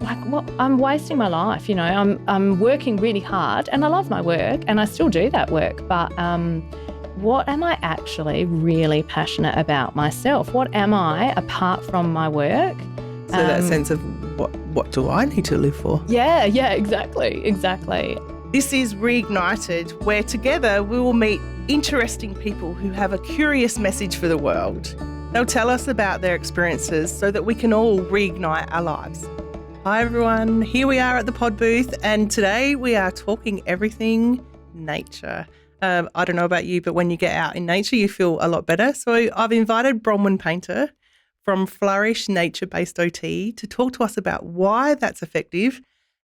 like, what, I'm wasting my life, I'm working really hard and I love my work and I still do that work, but what am I actually really passionate about myself? What am I apart from my work? So that sense of what do I need to live for? Yeah, exactly. This is Reignited, where together we will meet interesting people who have a curious message for the world. They'll tell us about their experiences so that we can all reignite our lives. Hi everyone, here we are at the pod booth and today we are talking everything nature. I don't know about you, but when you get out in nature you feel a lot better. So I've invited Bronwyn Paynter from Flourish Nature-Based OT to talk to us about why that's effective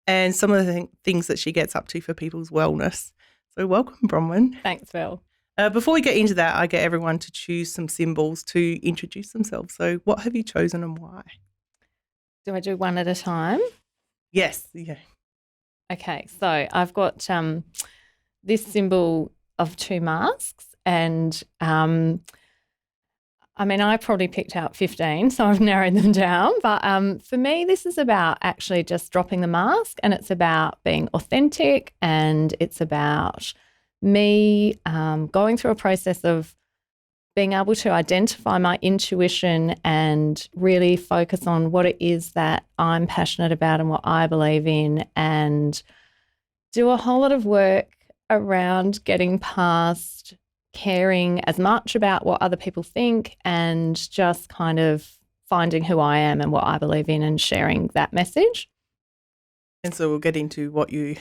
and some of the things that she gets up to for people's wellness. So welcome, Bronwyn. Thanks, Phil. Before we get into that, I get everyone to choose some symbols to introduce themselves. So what have you chosen and why? Do I do one at a time? Yes. Yeah. Okay, so I've got this symbol of two masks and I probably picked out 15, so I've narrowed them down. But for me, this is about actually just dropping the mask, and it's about being authentic, and it's about me going through a process of being able to identify my intuition and really focus on what it is that I'm passionate about and what I believe in, and do a whole lot of work around getting past caring as much about what other people think and just kind of finding who I am and what I believe in and sharing that message. And so we'll get into what you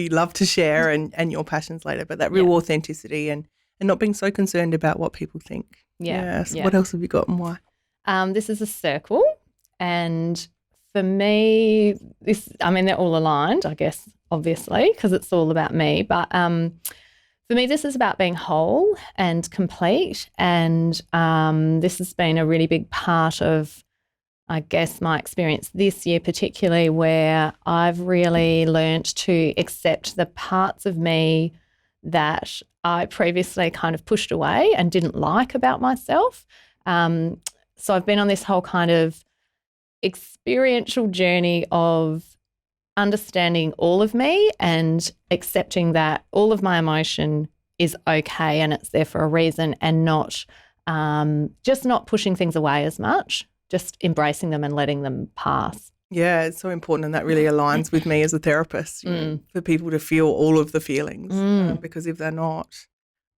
love to share and your passions later, but that real authenticity and not being so concerned about what people think. So what else have you got and why? This is a circle, and for me, they're all aligned, I guess, obviously, because it's all about me, but for me, this is about being whole and complete, and this has been a really big part of, I guess, my experience this year particularly, where I've really learnt to accept the parts of me that I previously kind of pushed away and didn't like about myself. So I've been on this whole kind of experiential journey of understanding all of me and accepting that all of my emotion is okay and it's there for a reason, and not just not pushing things away as much, just embracing them and letting them pass. Yeah, it's so important, and that really aligns with me as a therapist, for people to feel all of the feelings, because if they're not,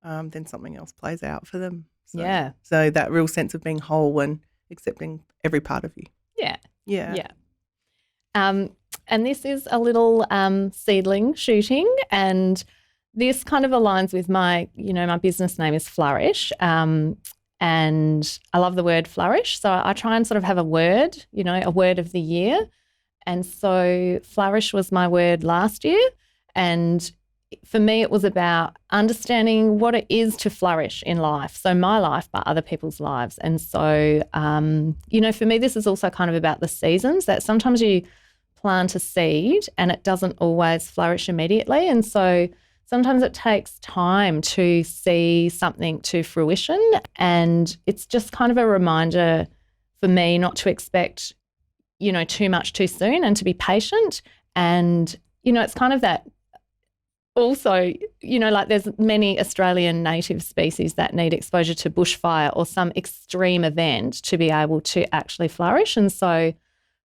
then something else plays out for them. So that real sense of being whole and accepting every part of you. Yeah. And this is a little seedling shooting, and this kind of aligns with my business name is Flourish, and I love the word flourish. So I try and sort of have a word, a word of the year. And so flourish was my word last year, and for me it was about understanding what it is to flourish in life. So my life, but other people's lives. And so, for me this is also kind of about the seasons, that sometimes you plant a seed and it doesn't always flourish immediately. And so sometimes it takes time to see something to fruition. And it's just kind of a reminder for me not to expect, too much too soon, and to be patient. And, it's kind of that also, like there's many Australian native species that need exposure to bushfire or some extreme event to be able to actually flourish. And so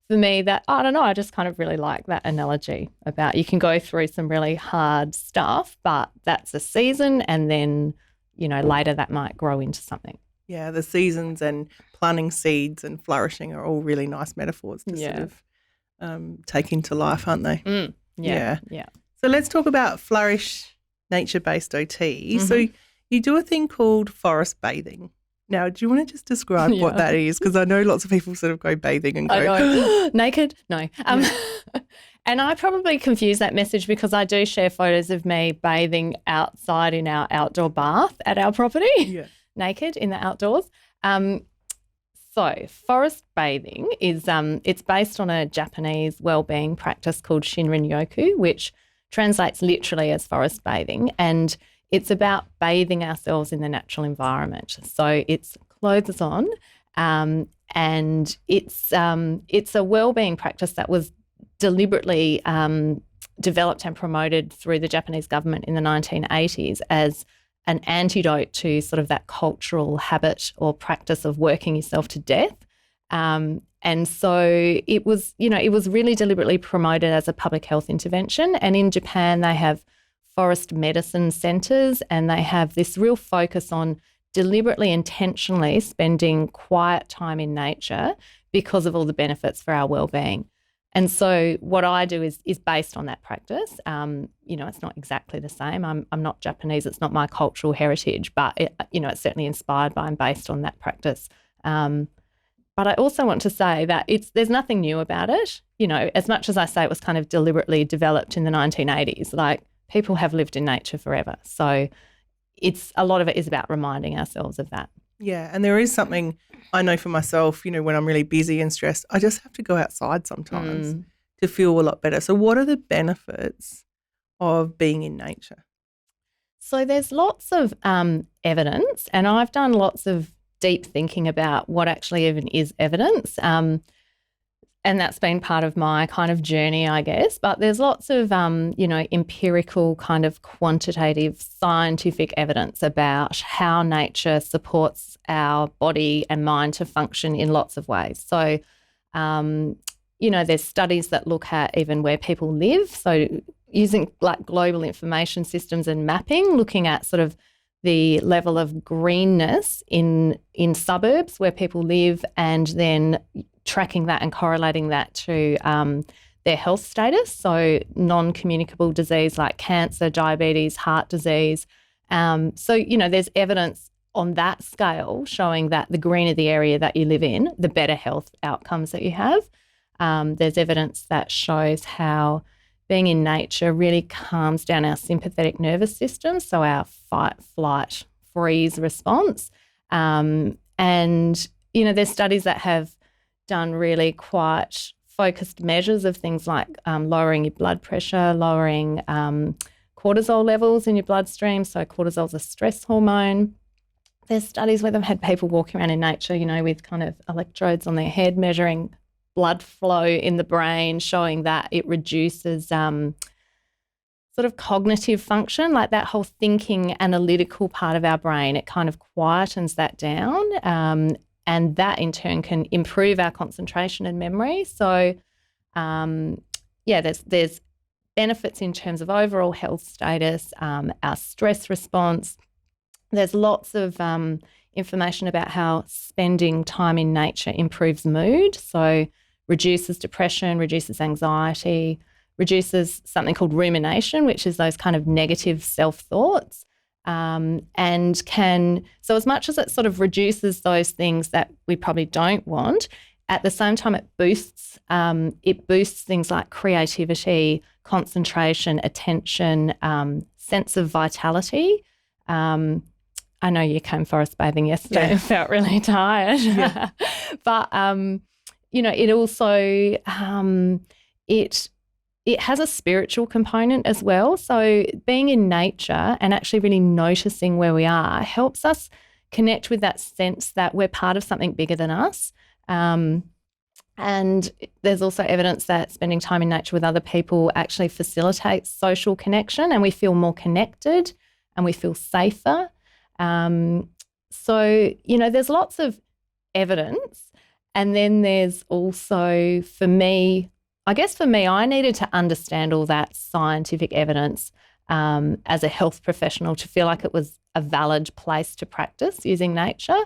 for me, that, I don't know, I just kind of really like that analogy about you can go through some really hard stuff, but that's a season, and then, later that might grow into something. Yeah, the seasons and planting seeds and flourishing are all really nice metaphors to sort of take into life, aren't they? Yeah. So let's talk about Flourish Nature-Based OT. Mm-hmm. So you do a thing called forest bathing. Now, do you want to just describe what that is? Because I know lots of people sort of go bathing and go, naked? No. And I probably confuse that message because I do share photos of me bathing outside in our outdoor bath at our property, naked in the outdoors. So forest bathing is it's based on a Japanese wellbeing practice called Shinrin-yoku, which translates literally as forest bathing, and it's about bathing ourselves in the natural environment. So it's clothes us on, and it's a wellbeing practice that was deliberately developed and promoted through the Japanese government in the 1980s as an antidote to sort of that cultural habit or practice of working yourself to death. And so it was really deliberately promoted as a public health intervention. And in Japan, they have forest medicine centres, and they have this real focus on deliberately, intentionally spending quiet time in nature because of all the benefits for our well-being. And so what I do is based on that practice. It's not exactly the same. I'm not Japanese. It's not my cultural heritage, but it's certainly inspired by and based on that practice. But I also want to say that there's nothing new about it. As much as I say it was kind of deliberately developed in the 1980s, like people have lived in nature forever. So a lot of it is about reminding ourselves of that. Yeah, and there is something I know for myself, when I'm really busy and stressed, I just have to go outside sometimes to feel a lot better. So what are the benefits of being in nature? So there's lots of evidence, and I've done lots of deep thinking about what actually even is evidence. And that's been part of my kind of journey, I guess. But there's lots of, empirical kind of quantitative scientific evidence about how nature supports our body and mind to function in lots of ways. So, there's studies that look at even where people live. So using like global information systems and mapping, looking at sort of the level of greenness in suburbs where people live, and then tracking that and correlating that to their health status, so non-communicable disease like cancer, diabetes, heart disease. There's evidence on that scale showing that the greener the area that you live in, the better health outcomes that you have. There's evidence that shows how being in nature really calms down our sympathetic nervous system, so our fight, flight, freeze response. There's studies that have done really quite focused measures of things like lowering your blood pressure, lowering cortisol levels in your bloodstream. So cortisol is a stress hormone. There's studies where they've had people walking around in nature, with kind of electrodes on their head measuring blood flow in the brain, showing that it reduces sort of cognitive function, like that whole thinking analytical part of our brain. It kind of quietens that down. And that in turn can improve our concentration and memory. So, there's benefits in terms of overall health status, our stress response. There's lots of information about how spending time in nature improves mood. So, reduces depression, reduces anxiety, reduces something called rumination, which is those kind of negative self-thoughts. So as much as it sort of reduces those things that we probably don't want, at the same time it boosts things like creativity, concentration, attention, sense of vitality. I know you came forest bathing yesterday and felt really tired. Yeah. But, it also it has a spiritual component as well. So being in nature and actually really noticing where we are helps us connect with that sense that we're part of something bigger than us. And there's also evidence that spending time in nature with other people actually facilitates social connection, and we feel more connected and we feel safer. There's lots of evidence. And then there's also, for me, I needed to understand all that scientific evidence as a health professional to feel like it was a valid place to practice using nature.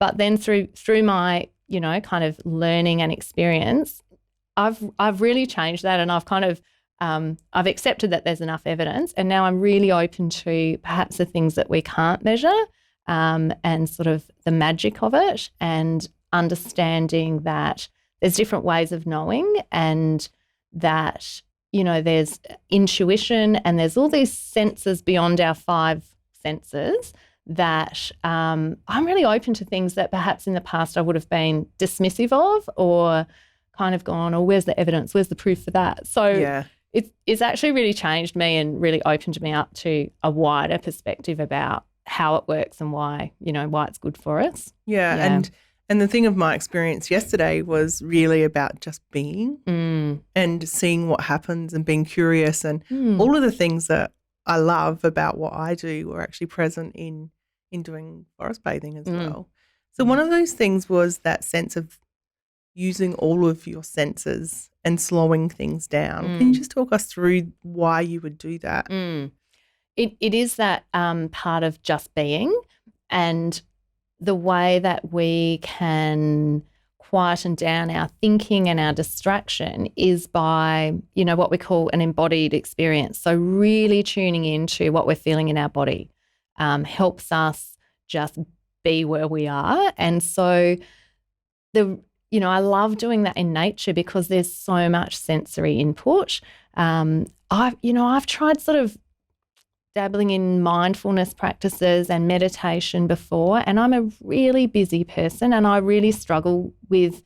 But then through my, kind of learning and experience, I've really changed that, and I've kind of I've accepted that there's enough evidence, and now I'm really open to perhaps the things that we can't measure and sort of the magic of it, and understanding that there's different ways of knowing, and that, there's intuition, and there's all these senses beyond our 5 senses that I'm really open to things that perhaps in the past I would have been dismissive of, or kind of gone, oh, where's the evidence? Where's the proof for that? So it's actually really changed me and really opened me up to a wider perspective about how it works and why it's good for us. Yeah. And the thing of my experience yesterday was really about just being and seeing what happens and being curious, and all of the things that I love about what I do were actually present in doing forest bathing as well. So one of those things was that sense of using all of your senses and slowing things down. Can you just talk us through why you would do that? It is that part of just being, and the way that we can quieten down our thinking and our distraction is by, what we call an embodied experience. So really tuning into what we're feeling in our body helps us just be where we are. And so I love doing that in nature because there's so much sensory input. I've tried sort of dabbling in mindfulness practices and meditation before, and I'm a really busy person and I really struggle with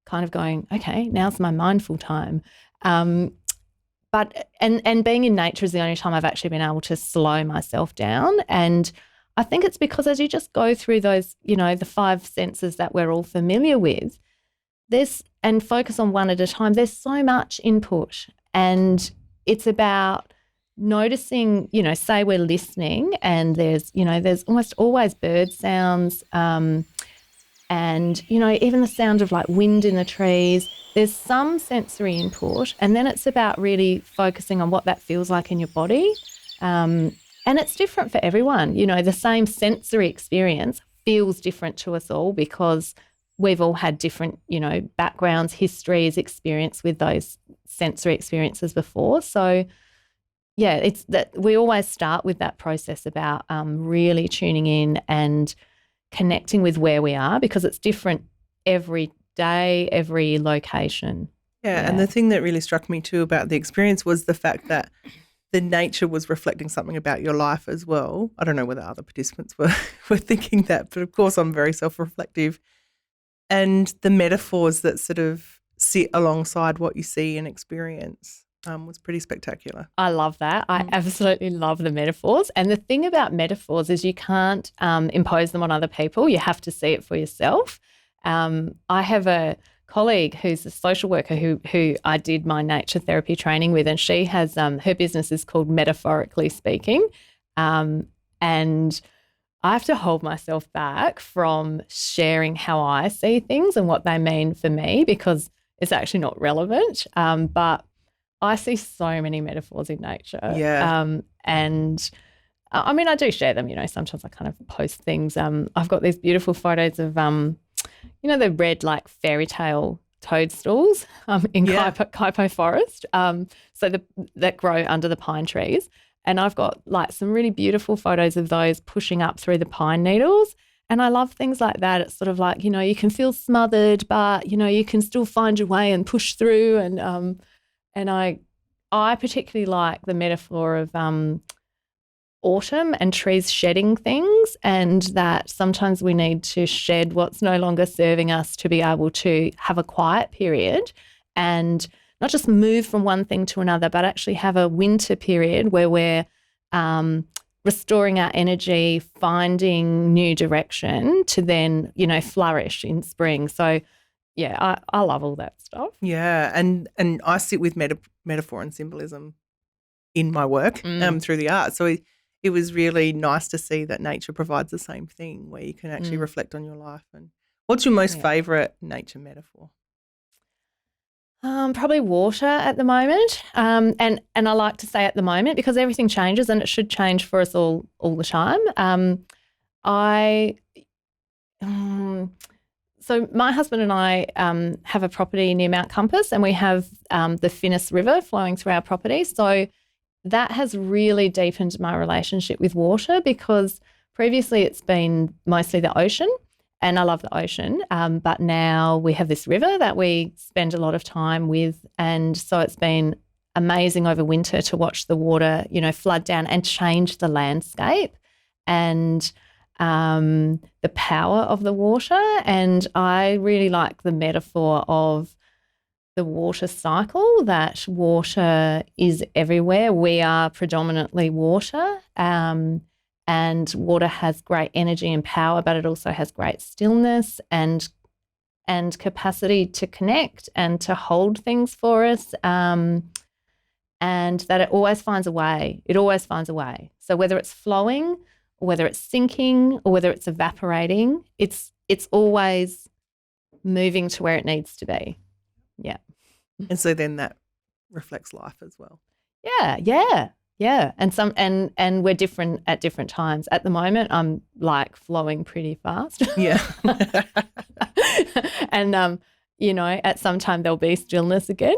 kind of going, okay, now's my mindful time. But being in nature is the only time I've actually been able to slow myself down. And I think it's because as you just go through those, the 5 senses that we're all familiar with, and focus on one at a time, there's so much input, and it's about noticing, say we're listening and there's almost always bird sounds and, even the sound of like wind in the trees. There's some sensory input, and then it's about really focusing on what that feels like in your body. And it's different for everyone. The same sensory experience feels different to us all because we've all had different, backgrounds, histories, experience with those sensory experiences before. So yeah, it's that we always start with that process about really tuning in and connecting with where we are, because it's different every day, every location. Yeah, and the thing that really struck me too about the experience was the fact that the nature was reflecting something about your life as well. I don't know whether other participants were thinking that, but of course I'm very self-reflective. And the metaphors that sort of sit alongside what you see and experience was pretty spectacular. I love that. I absolutely love the metaphors. And the thing about metaphors is you can't impose them on other people. You have to see it for yourself. I have a colleague who's a social worker who I did my nature therapy training with, and she has her business is called Metaphorically Speaking. And I have to hold myself back from sharing how I see things and what they mean for me, because it's actually not relevant. But I see so many metaphors in nature. Yeah. And I mean, I do share them, sometimes I kind of post things. I've got these beautiful photos of, the red like fairy tale toadstools in Kaipo Forest, that grow under the pine trees. And I've got like some really beautiful photos of those pushing up through the pine needles. And I love things like that. It's sort of like, you can feel smothered, but, you can still find your way and push through. And I particularly like the metaphor of autumn and trees shedding things, and that sometimes we need to shed what's no longer serving us to be able to have a quiet period and not just move from one thing to another, but actually have a winter period where we're restoring our energy, finding new direction to then, flourish in spring. So yeah, I love all that stuff. Yeah, and I sit with metaphor and symbolism in my work through the art. So it was really nice to see that nature provides the same thing, where you can actually reflect on your life. And what's your most favourite nature metaphor? Probably water at the moment. And I like to say at the moment because everything changes, and it should change for us all the time. So my husband and I have a property near Mount Compass, and we have the Finnis River flowing through our property. So that has really deepened my relationship with water, because previously it's been mostly the ocean, and I love the ocean. But now we have this river that we spend a lot of time with, and so it's been amazing over winter to watch the water, flood down and change the landscape and the power of the water. And I really like the metaphor of the water cycle, that water is everywhere. We are predominantly water, and water has great energy and power, but it also has great stillness and and capacity to connect and to hold things for us, and that it always finds a way. It always finds a way. So whether it's flowing or whether it's sinking or whether it's evaporating, it's always moving to where it needs to be. Yeah. And so then that reflects life as well. Yeah. And we're different at different times. At the moment, I'm like flowing pretty fast. Yeah. And at some time there'll be stillness again.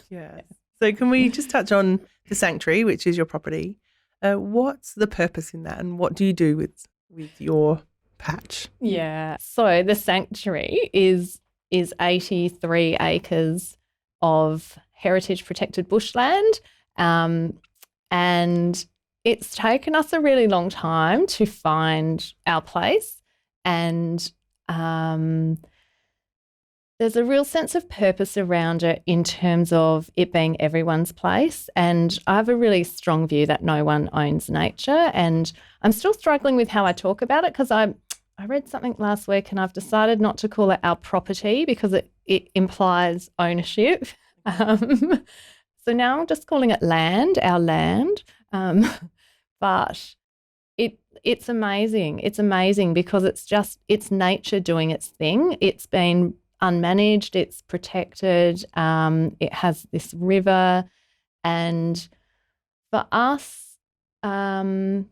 Yeah. So can we just touch on the sanctuary, which is your property? What's the purpose in that, and what do you do with your patch? Yeah. So the sanctuary is 83 acres of heritage protected bushland, and it's taken us a really long time to find our place, and there's a real sense of purpose around it in terms of it being everyone's place. And I have a really strong view that no one owns nature, and I'm still struggling with how I talk about it because I read something last week and I've decided not to call it our property because it implies ownership. So now I'm just calling it land, our land. But it's amazing. It's amazing because it's nature doing its thing. It's been unmanaged, it's protected, it has this river, and for us, to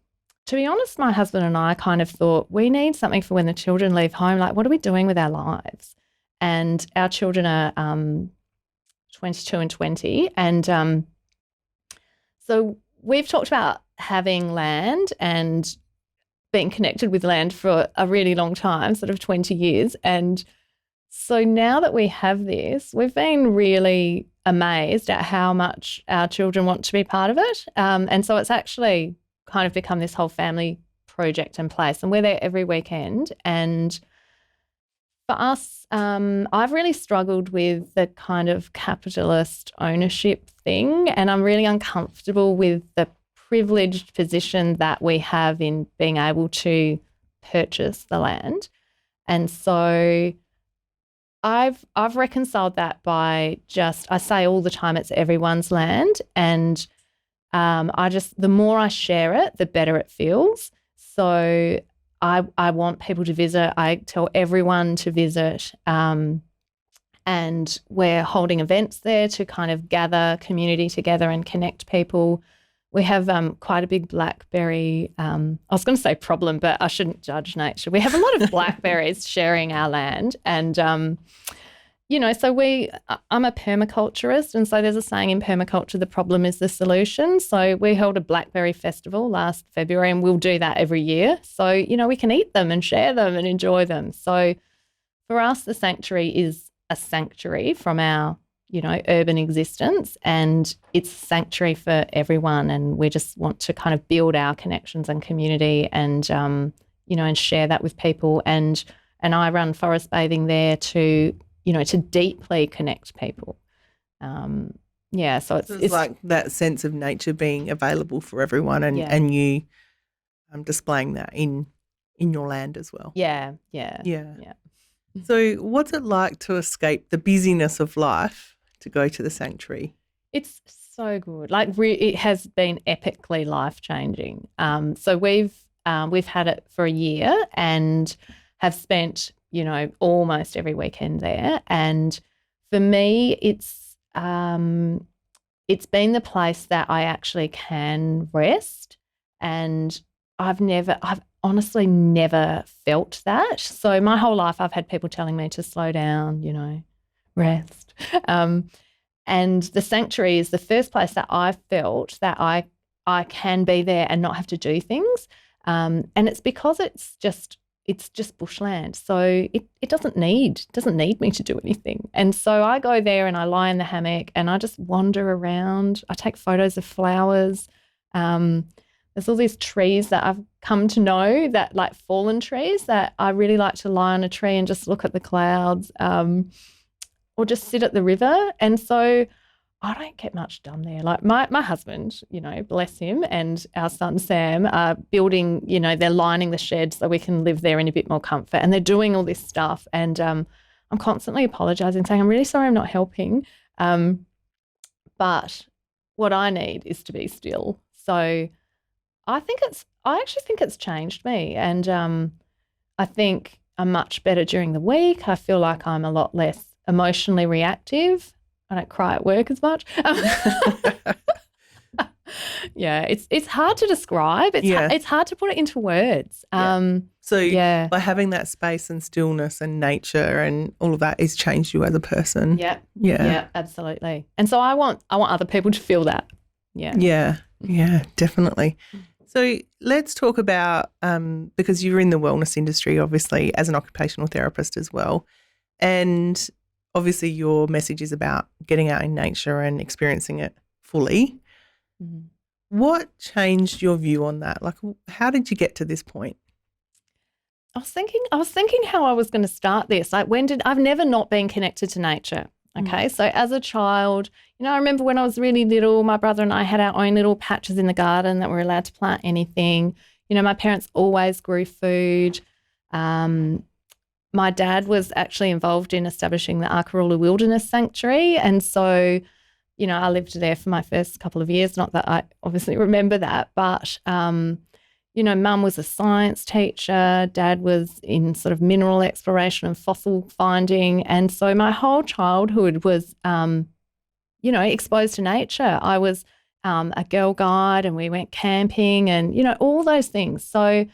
be honest, my husband and I kind of thought we need something for when the children leave home. Like, what are we doing with our lives? And our children are 22 and 20, and so we've talked about having land and being connected with land for a really long time, sort of 20 years, and so now that we have this, we've been really amazed at how much our children want to be part of it. And so it's actually kind of become this whole family project and place. And we're there every weekend. And for us, I've really struggled with the kind of capitalist ownership thing. And I'm really uncomfortable with the privileged position that we have in being able to purchase the land. And so I've reconciled that by I say all the time it's everyone's land, and the more I share it, the better it feels. So I want people to visit. I tell everyone to visit, and we're holding events there to kind of gather community together and connect people. We have quite a big blackberry, I was going to say problem, but I shouldn't judge nature. We have a lot of blackberries sharing our land. And, so I'm a permaculturist, and so there's a saying in permaculture, the problem is the solution. So we held a blackberry festival last February, and we'll do that every year. So, we can eat them and share them and enjoy them. So for us, the sanctuary is a sanctuary from our urban existence, and it's sanctuary for everyone. And we just want to kind of build our connections and community and, and share that with people. And I run forest bathing there to deeply connect people. So it's like that sense of nature being available for everyone, and you displaying that in your land as well. Yeah. So what's it like to escape the busyness of life to go to the sanctuary? It's so good. Like it has been epically life-changing. So we've had it for a year and have spent, almost every weekend there. And for me, it's been the place that I actually can rest. And I've honestly never felt that. So my whole life I've had people telling me to slow down, rest. And the sanctuary is the first place that I felt that I can be there and not have to do things. And it's because it's just bushland. So it doesn't need me to do anything. And so I go there and I lie in the hammock and I just wander around. I take photos of flowers. There's all these trees that I've come to know, that like fallen trees, that I really like to lie on a tree and just look at the clouds, or just sit at the river. And so I don't get much done there. Like my husband, bless him, and our son Sam are building, they're lining the shed so we can live there in a bit more comfort, and they're doing all this stuff. And I'm I'm constantly apologising, saying, I'm really sorry I'm not helping. But what I need is to be still. So I actually think it's changed me. And I think I'm much better during the week. I feel like I'm a lot less emotionally reactive. I don't cry at work as much. Yeah, it's hard to describe. It's hard to put it into words. So by having that space and stillness and nature and all of that has changed you as a person. Yeah, absolutely. And so I want other people to feel that. Yeah, definitely. So let's talk about because you're in the wellness industry, obviously, as an occupational therapist as well, and obviously your message is about getting out in nature and experiencing it fully. Mm-hmm. What changed your view on that? Like, how did you get to this point? I was thinking how I was going to start this. Like, I've never not been connected to nature. Okay. So as a child, I remember when I was really little, my brother and I had our own little patches in the garden that we're allowed to plant anything. My parents always grew food. My dad was actually involved in establishing the Arkaroola Wilderness Sanctuary. And so, I lived there for my first couple of years. Not that I obviously remember that, but, Mum was a science teacher. Dad was in sort of mineral exploration and fossil finding. And so my whole childhood was, exposed to nature. I was a girl guide and we went camping and, all those things. So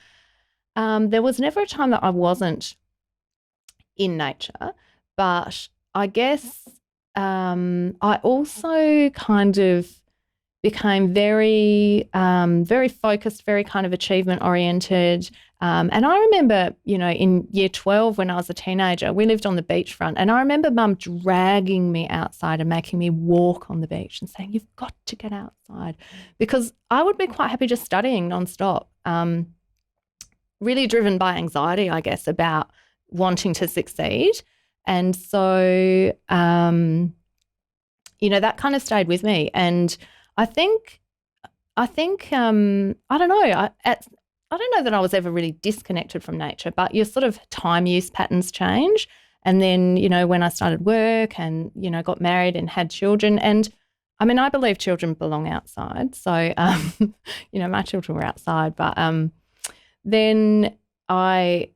there was never a time that I wasn't in nature. But I guess I also kind of became very, very focused, very kind of achievement oriented. And I remember, in year 12 when I was a teenager, we lived on the beachfront, and I remember Mum dragging me outside and making me walk on the beach and saying, you've got to get outside, because I would be quite happy just studying nonstop, really driven by anxiety, I guess, about wanting to succeed. And so, that kind of stayed with me. And I think I don't know. I don't know that I was ever really disconnected from nature, but your sort of time use patterns change. And then, when I started work and, got married and had children, and I mean, I believe children belong outside. So, my children were outside, but then I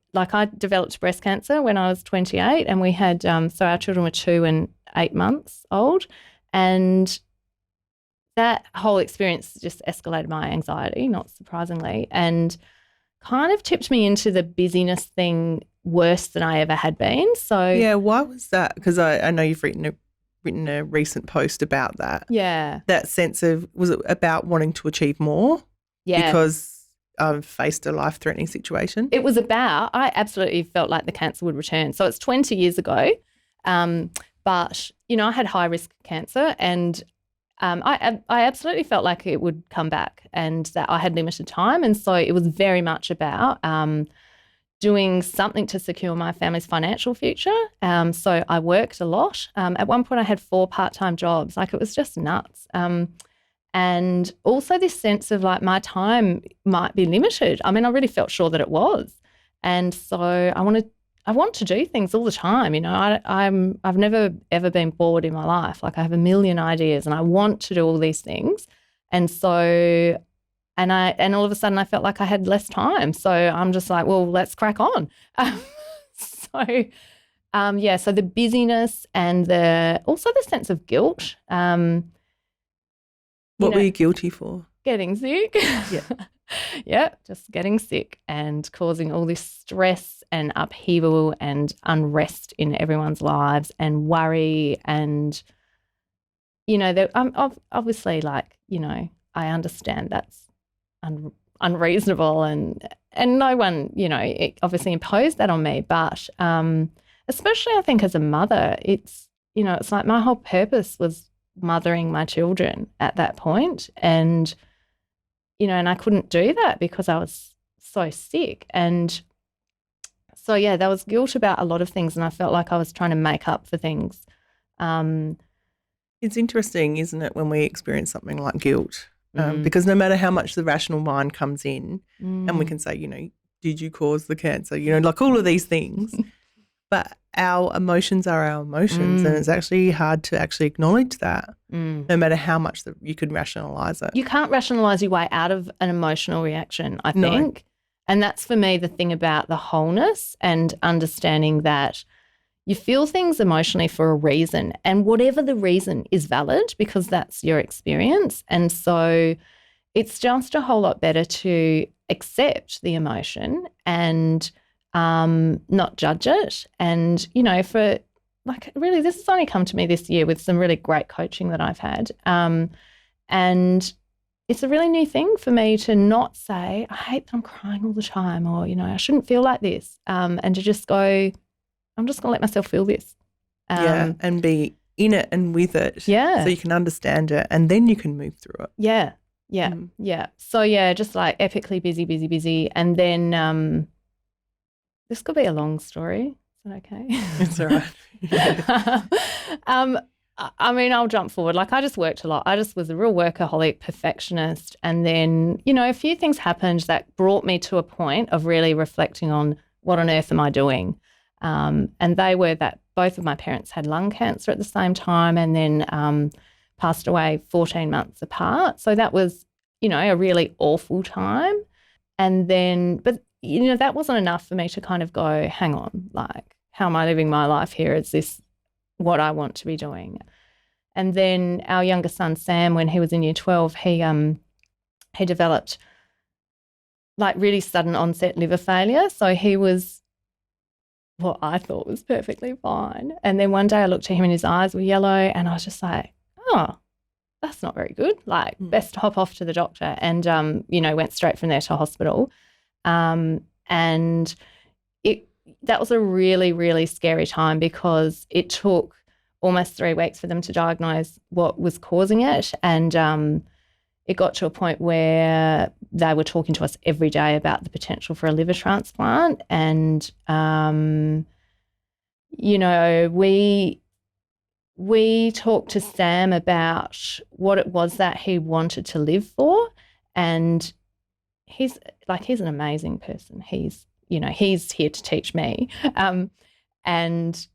developed breast cancer when I was 28, and we had, so our children were 2 and 8 months old. And that whole experience just escalated my anxiety, not surprisingly, and kind of tipped me into the busyness thing worse than I ever had been. So yeah, why was that? Because I know you've written a recent post about that. Yeah, that sense of, was it about wanting to achieve more? Yeah, because I've faced a life-threatening situation. It was about, I absolutely felt like the cancer would return. So it's 20 years ago, but I had high-risk cancer, and I absolutely felt like it would come back and that I had limited time. And so it was very much about doing something to secure my family's financial future. So I worked a lot. At one point I had 4 part-time jobs. Like, it was just nuts. And also this sense of like my time might be limited. I mean, I really felt sure that it was. And so I want to do things all the time. I've never ever been bored in my life. Like, I have a million ideas and I want to do all these things. And so, and all of a sudden I felt like I had less time. So I'm just like, well, let's crack on. So the busyness and also the sense of guilt. What were you guilty for? Getting sick. Yeah. Yeah, just getting sick and causing all this stress and upheaval and unrest in everyone's lives and worry. And, I'm obviously, like, I understand that's unreasonable and no one, it obviously imposed that on me. But especially I think as a mother, it's like my whole purpose was mothering my children at that point. And and I couldn't do that because I was so sick. And so, yeah, there was guilt about a lot of things, and I felt like I was trying to make up for things. It's interesting, isn't it, when we experience something like guilt, because no matter how much the rational mind comes in and we can say, did you cause the cancer, like all of these things, But our emotions are our emotions, and it's actually hard to actually acknowledge that, no matter how much you could rationalise it. You can't rationalise your way out of an emotional reaction, I think. No. And that's for me the thing about the wholeness and understanding that you feel things emotionally for a reason, and whatever the reason is valid because that's your experience. And so it's just a whole lot better to accept the emotion and not judge it. And, you know, for like really this has only come to me this year with some really great coaching that I've had. And it's a really new thing for me to not say, I hate that I'm crying all the time, or, you know, I shouldn't feel like this, and to just go, I'm just going to let myself feel this. And be in it and with it. Yeah. So you can understand it and then you can move through it. Yeah. Yeah. So, yeah, just like epically busy. And then this could be a long story. Is that okay? It's all right. I mean, I'll jump forward. Like I just worked a lot. I just was a real workaholic, perfectionist. And then, you know, a few things happened that brought me to a point of really reflecting on what on earth am I doing? And they were that both of my parents had lung cancer at the same time and then passed away 14 months apart. So that was, you know, a really awful time. And then, but, you know, that wasn't enough for me to kind of go, hang on, like, how am I living my life here? Is this what I want to be doing? And then our younger son, Sam, when he was in year 12, he developed like really sudden onset liver failure. So he was what I thought was perfectly fine. And then one day I looked at him and his eyes were yellow and I was just like, oh, that's not very good. Like best to hop off to the doctor. And, you know, went straight from there to hospital. And that was a really, really scary time because it took almost 3 weeks for them to diagnose what was causing it. And it got to a point where they were talking to us every day about the potential for a liver transplant. And, you know, we talked to Sam about what it was that he wanted to live for. And he's an amazing person. He's here to teach me. And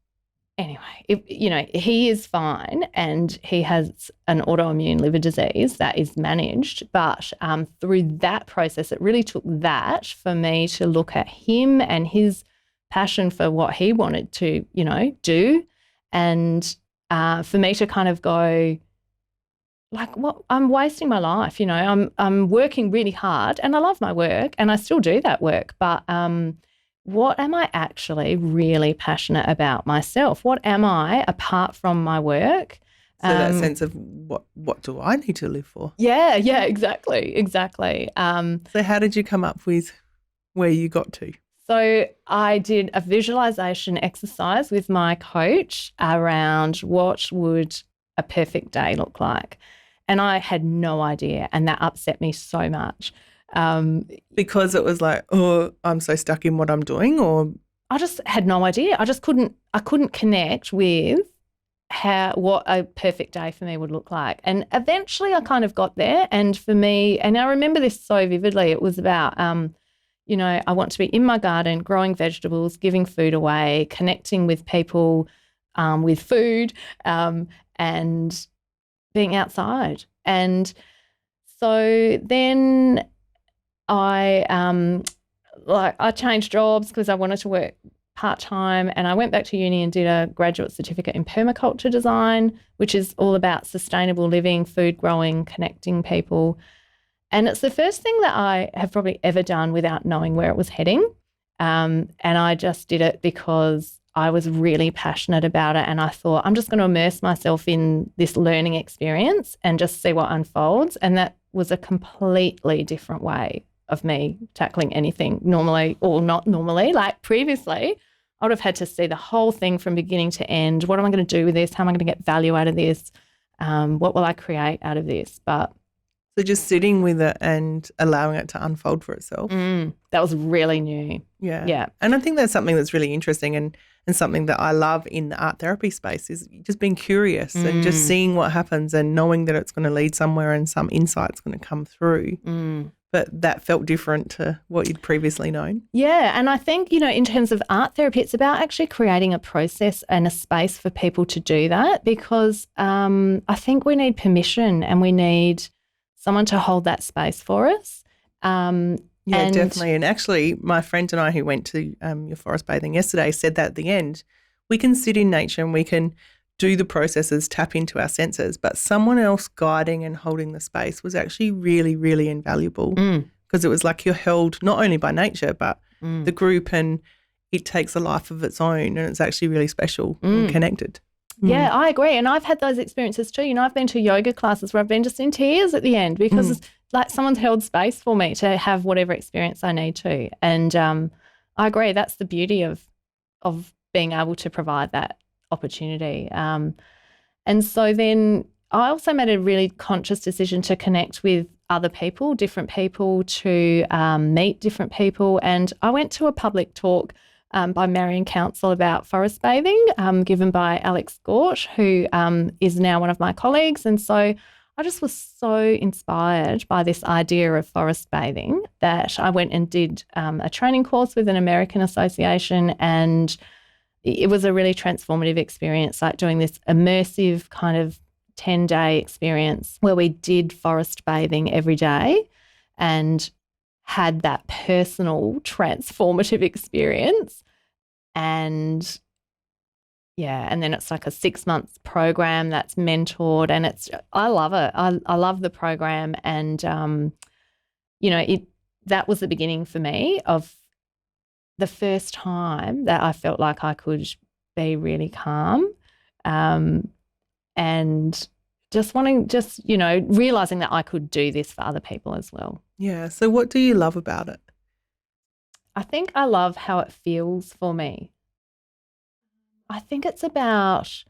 anyway, you know, he is fine and he has an autoimmune liver disease that is managed. But through that process, it really took that for me to look at him and his passion for what he wanted to, you know, do. And for me to kind of go, like, what, I'm wasting my life, you know, I'm working really hard and I love my work and I still do that work, but what am I actually really passionate about myself? What am I apart from my work? So that sense of what do I need to live for? Yeah, exactly. So how did you come up with where you got to? So I did a visualization exercise with my coach around what would a perfect day look like. And I had no idea, and that upset me so much. Because it was like, oh, I'm so stuck in what I'm doing, or I just had no idea. I couldn't connect with what a perfect day for me would look like. And eventually I kind of got there. And for me, and I remember this so vividly, it was about, you know, I want to be in my garden, growing vegetables, giving food away, connecting with people with food, and being outside. And so then I changed jobs because I wanted to work part-time, and I went back to uni and did a graduate certificate in permaculture design, which is all about sustainable living, food growing, connecting people. And it's the first thing that I have probably ever done without knowing where it was heading. And I just did it because I was really passionate about it, and I thought I'm just going to immerse myself in this learning experience and just see what unfolds. And that was a completely different way of me tackling anything normally or not normally. Like previously, I would have had to see the whole thing from beginning to end. What am I going to do with this? How am I going to get value out of this? What will I create out of this? But so just sitting with it and allowing it to unfold for itself. That was really new. Yeah. And I think that's something that's really interesting and something that I love in the art therapy space is just being curious and just seeing what happens and knowing that it's going to lead somewhere and some insight's going to come through. but that felt different to what you'd previously known. Yeah, and I think, in terms of art therapy, it's about actually creating a process and a space for people to do that, because I think we need permission and we need someone to hold that space for us. Yeah, definitely. And actually, my friend and I who went to your forest bathing yesterday said that at the end, we can sit in nature and we can do the processes, tap into our senses, but someone else guiding and holding the space was actually really, really invaluable, because it was like you're held not only by nature but the group, and it takes a life of its own, and it's actually really special and connected. Yeah, I agree. And I've had those experiences too. I've been to yoga classes where I've been just in tears at the end because it's like someone's held space for me to have whatever experience I need to. And I agree. That's the beauty of being able to provide that opportunity. And so then I also made a really conscious decision to connect with other people, different people, to meet different people. And I went to a public talk by Marion Council about forest bathing, given by Alex Gort, who is now one of my colleagues. And so I just was so inspired by this idea of forest bathing that I went and did a training course with an American association, and it was a really transformative experience, like doing this immersive kind of 10-day experience where we did forest bathing every day and had that personal transformative experience. And and then it's like a 6-month program that's mentored, and I love it. I love the program, and that was the beginning for me of the first time that I felt like I could be really calm, and realizing that I could do this for other people as well. Yeah. So what do you love about it? I think I love how it feels for me. I think it's about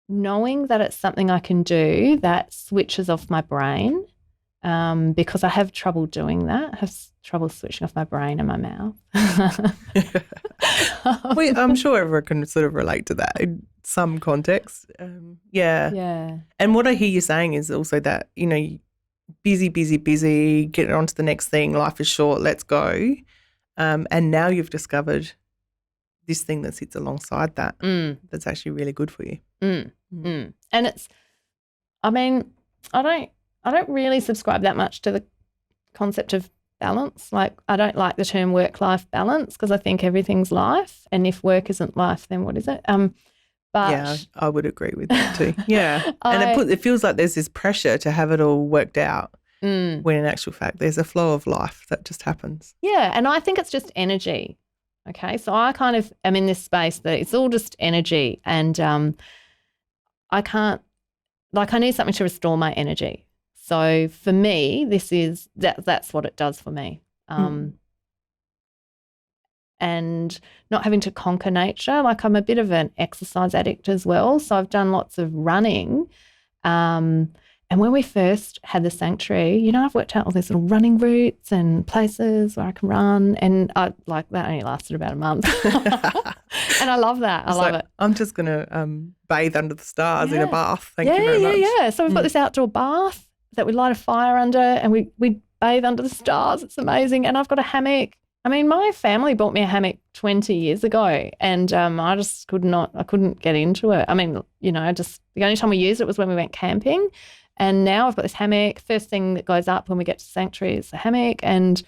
knowing that it's something I can do that switches off my brain, because I have trouble doing that. I have trouble switching off my brain and my mouth. I'm sure everyone can sort of relate to that in some context. Yeah. And what I hear you saying is also that, busy, get on to the next thing, life is short, let's go. And now you've discovered this thing that sits alongside that that's actually really good for you. And it's, I don't really subscribe that much to the concept of balance. Like, I don't like the term work-life balance because I think everything's life, and if work isn't life, then what is it? But yeah, I would agree with that too. Yeah. And it feels like there's this pressure to have it all worked out, when in actual fact there's a flow of life that just happens. Yeah, and I think it's just energy. Okay, so I kind of am in this space that it's all just energy, and I need something to restore my energy. So for me, that's what it does for me. And not having to conquer nature. Like, I'm a bit of an exercise addict as well, so I've done lots of running. And when we first had the sanctuary, I've worked out all these little running routes and places where I can run, and that only lasted about a month. And I love that. I love it. I'm just going to bathe under the stars in a bath. Thank you very much. Yeah. So we've got this outdoor bath that we light a fire under, and we bathe under the stars. It's amazing. And I've got a hammock. I mean, my family bought me a hammock 20 years ago, and I just couldn't get into it. I mean, the only time we used it was when we went camping. And now I've got this hammock. First thing that goes up when we get to sanctuary is the hammock, and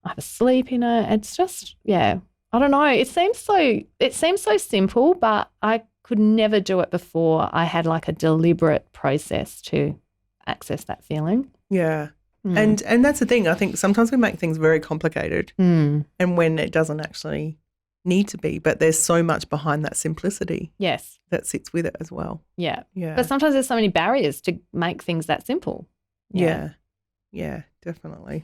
I have a sleep in it. It's just, I don't know. It seems so simple, but I could never do it before I had like a deliberate process to access that feeling. Yeah. And that's the thing. I think sometimes we make things very complicated, and when it doesn't actually need to be, but there's so much behind that simplicity. Yes. That sits with it as well. Yeah. But sometimes there's so many barriers to make things that simple. Yeah, definitely.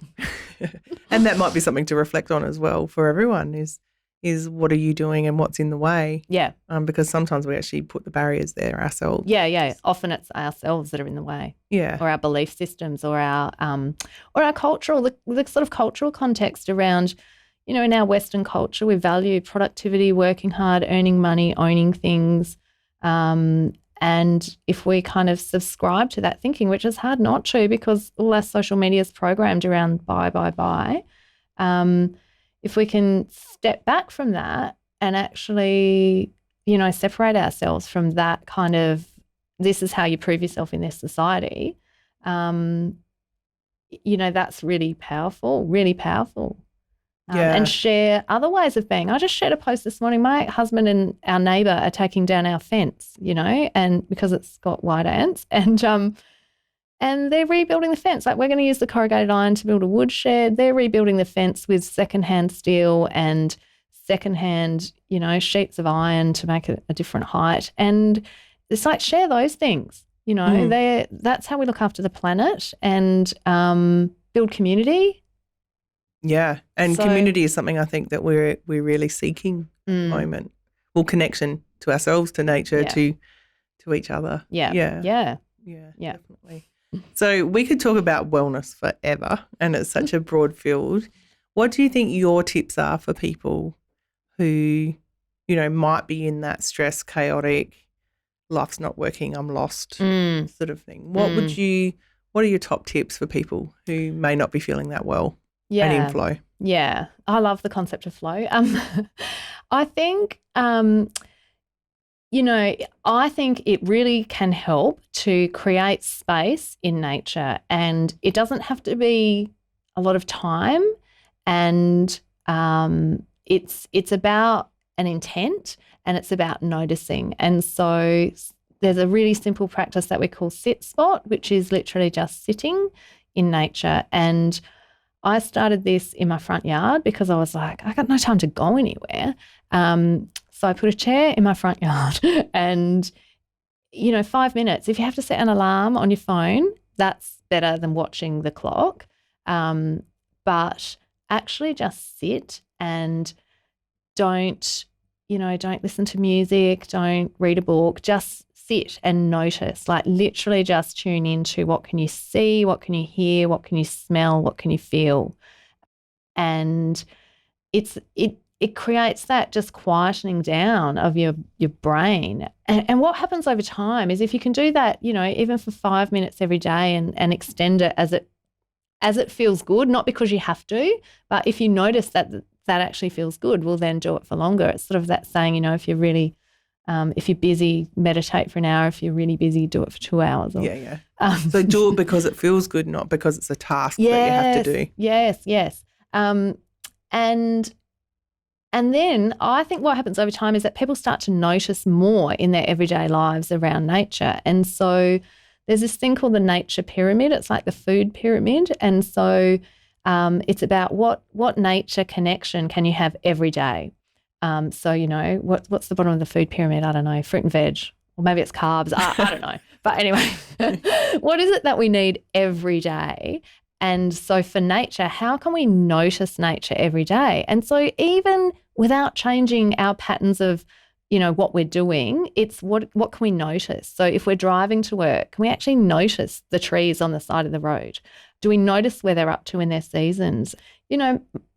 And that might be something to reflect on as well for everyone is what are you doing and what's in the way? Yeah. Because sometimes we actually put the barriers there ourselves. Yeah. Often it's ourselves that are in the way. Yeah. Or our belief systems, or our cultural, the sort of cultural context around, in our Western culture, we value productivity, working hard, earning money, owning things. And And if we kind of subscribe to that thinking, which is hard not to because all our social media is programmed around buy, if we can step back from that and actually, separate ourselves from that kind of, this is how you prove yourself in this society, that's really powerful, really powerful. And share other ways of being. I just shared a post this morning. My husband and our neighbour are taking down our fence, and because it's got white ants, and they're rebuilding the fence. Like, we're going to use the corrugated iron to build a wood shed. They're rebuilding the fence with secondhand steel and secondhand, sheets of iron to make it a different height. And it's like, share those things. That's how we look after the planet and build community. Yeah, and community is something I think that we're really seeking at the moment. Well, connection to ourselves, to nature, to each other. Yeah, definitely. So we could talk about wellness forever, and it's such a broad field. What do you think your tips are for people who, might be in that stress, chaotic, life's not working, I'm lost sort of thing? What are your top tips for people who may not be feeling that well? And in flow. Yeah. I love the concept of flow. I think, I think it really can help to create space in nature, and it doesn't have to be a lot of time, and it's about an intent and it's about noticing. And so there's a really simple practice that we call sit spot, which is literally just sitting in nature. And I started this in my front yard because I was like, I got no time to go anywhere. So I put a chair in my front yard and, 5 minutes. If you have to set an alarm on your phone, that's better than watching the clock. But actually just sit and don't listen to music, don't read a book, just sit and notice, like literally just tune into what can you see, what can you hear, what can you smell, what can you feel. And it creates that just quietening down of your brain. And what happens over time is if you can do that, even for 5 minutes every day and extend it as it feels good, not because you have to, but if you notice that actually feels good, we'll then do it for longer. It's sort of that saying, if you're really if you're busy, meditate for an hour. If you're really busy, do it for 2 hours. So do it because it feels good, not because it's a task that you have to do. Yes. And then I think what happens over time is that people start to notice more in their everyday lives around nature. And so there's this thing called the nature pyramid. It's like the food pyramid. And so it's about what nature connection can you have every day. So, what's the bottom of the food pyramid? I don't know, fruit and veg, or maybe it's carbs. I don't know. But anyway, what is it that we need every day? And so for nature, how can we notice nature every day? And so even without changing our patterns of, what we're doing, it's what can we notice? So if we're driving to work, can we actually notice the trees on the side of the road? Do we notice where they're up to in their seasons?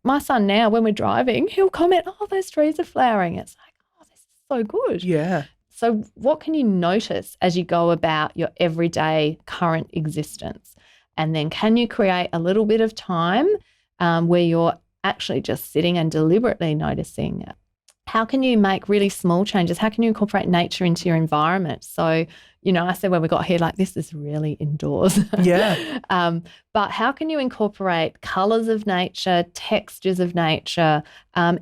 My son now, when we're driving, he'll comment, oh, those trees are flowering. It's like, oh, this is so good. Yeah. So what can you notice as you go about your everyday current existence? And then can you create a little bit of time where you're actually just sitting and deliberately noticing it? How can you make really small changes? How can you incorporate nature into your environment? So, I said when we got here, like, this is really indoors. Yeah. But how can you incorporate colours of nature, textures of nature,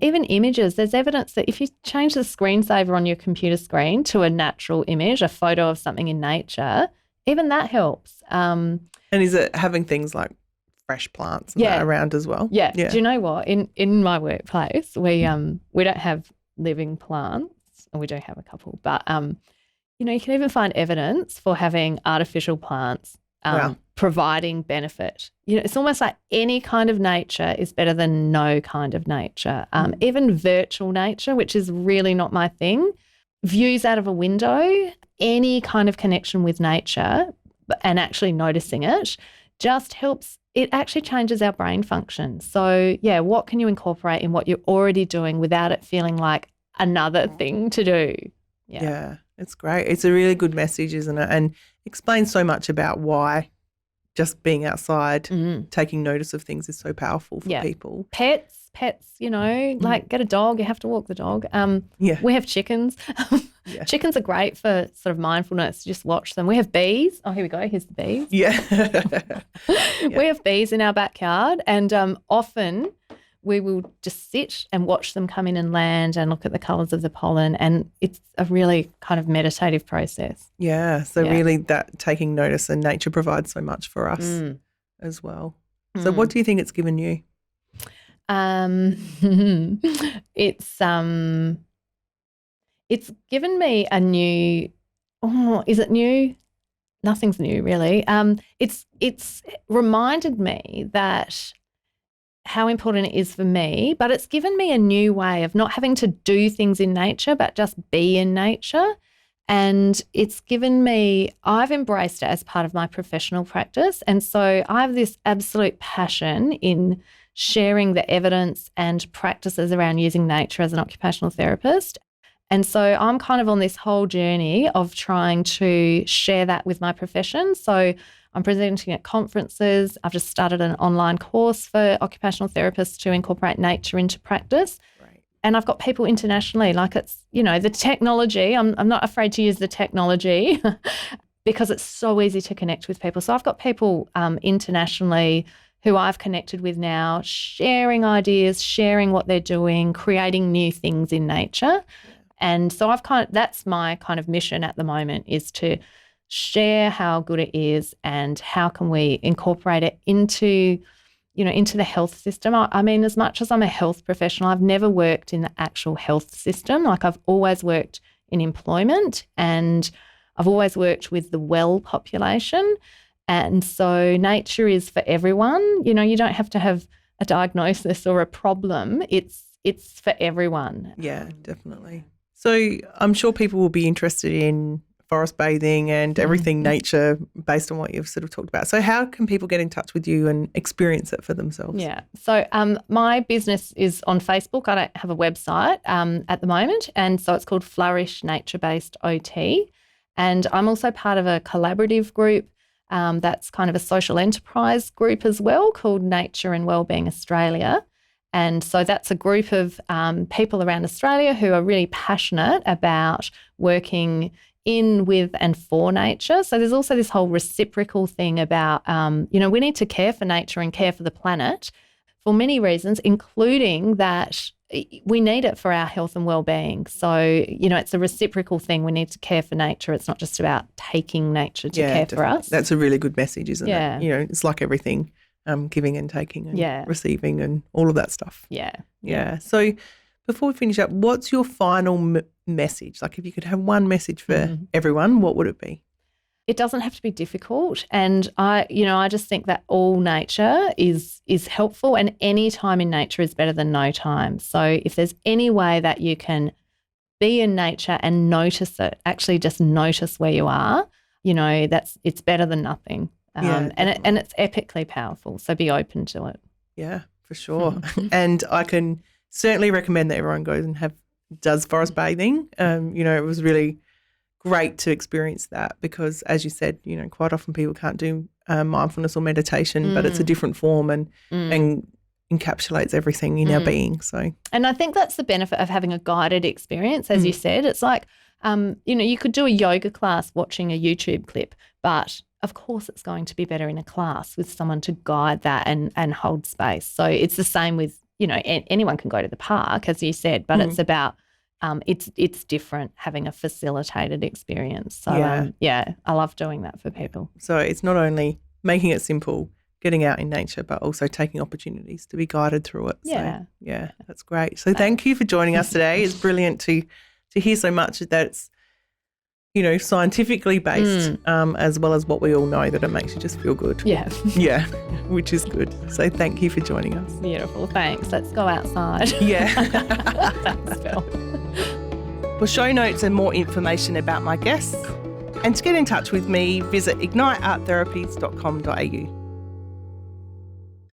even images? There's evidence that if you change the screensaver on your computer screen to a natural image, a photo of something in nature, even that helps. And is it having things like fresh plants and that around as well? Yeah. Do you know what? In my workplace, we don't have living plants, or we do have a couple, but you can even find evidence for having artificial plants providing benefit. It's almost like any kind of nature is better than no kind of nature. Even virtual nature, which is really not my thing, views out of a window, any kind of connection with nature and actually noticing it just helps. It actually changes our brain function. So, what can you incorporate in what you're already doing without it feeling like another thing to do? Yeah. It's great. It's a really good message, isn't it? And explains so much about why just being outside, taking notice of things is so powerful for people. Pets, like get a dog, you have to walk the dog. We have chickens. Chickens are great for sort of mindfulness. Just watch them. We have bees. Oh, here we go. Here's the bees. Yeah. We have bees in our backyard, and often we will just sit and watch them come in and land and look at the colours of the pollen, and it's a really kind of meditative process. Yeah, so really that taking notice, and nature provides so much for us as well. So what do you think it's given you? It's given me a new is it new? Nothing's new really. It's reminded me that how important it is for me, but it's given me a new way of not having to do things in nature, but just be in nature. And it's given me, I've embraced it as part of my professional practice. And so I have this absolute passion in sharing the evidence and practices around using nature as an occupational therapist. And so I'm kind of on this whole journey of trying to share that with my profession. So I'm presenting at conferences. I've just started an online course for occupational therapists to incorporate nature into practice. Right. And I've got people internationally, like it's, the technology. I'm not afraid to use the technology because it's so easy to connect with people. So I've got people internationally who I've connected with now, sharing ideas, sharing what they're doing, creating new things in nature. And so that's my kind of mission at the moment, is to share how good it is and how can we incorporate it into the health system. I mean, as much as I'm a health professional, I've never worked in the actual health system. Like I've always worked in employment, and I've always worked with the well population. And so nature is for everyone. You don't have to have a diagnosis or a problem. It's for everyone. Yeah, definitely. So I'm sure people will be interested in forest bathing and everything nature based on what you've sort of talked about. So how can people get in touch with you and experience it for themselves? Yeah. So my business is on Facebook. I don't have a website at the moment. And so it's called Flourish Nature-Based OT. And I'm also part of a collaborative group that's kind of a social enterprise group as well, called Nature and Wellbeing Australia. And so that's a group of people around Australia who are really passionate about working in, with and for nature. So there's also this whole reciprocal thing about, we need to care for nature and care for the planet for many reasons, including that we need it for our health and well-being. So, it's a reciprocal thing. We need to care for nature. It's not just about taking nature to care for us. That's a really good message, isn't it? It's like everything. Giving and taking and receiving and all of that stuff. Yeah. So before we finish up, what's your final message? Like if you could have one message for everyone, what would it be? It doesn't have to be difficult. And I just think that all nature is helpful, and any time in nature is better than no time. So if there's any way that you can be in nature and notice it, actually just notice where you are, it's better than nothing. And it's epically powerful, so be open to it. Yeah, for sure. And I can certainly recommend that everyone goes and does forest bathing. It was really great to experience that because, as you said, quite often people can't do mindfulness or meditation, but it's a different form and encapsulates everything in our being. So, and I think that's the benefit of having a guided experience, as you said. It's like, you could do a yoga class watching a YouTube clip, but of course it's going to be better in a class with someone to guide that and hold space. So it's the same with, anyone can go to the park, as you said, but it's about it's different having a facilitated experience. So, I love doing that for people. So it's not only making it simple, getting out in nature, but also taking opportunities to be guided through it. Yeah. So, that's great. So thank you for joining us today. It's brilliant to hear so much that's, scientifically based, as well as what we all know, that it makes you just feel good. Yeah. Yeah, which is good. So thank you for joining us. Beautiful. Thanks. Let's go outside. Yeah. Thanks, Phil. For show notes and more information about my guests, and to get in touch with me, visit ignitearttherapies.com.au.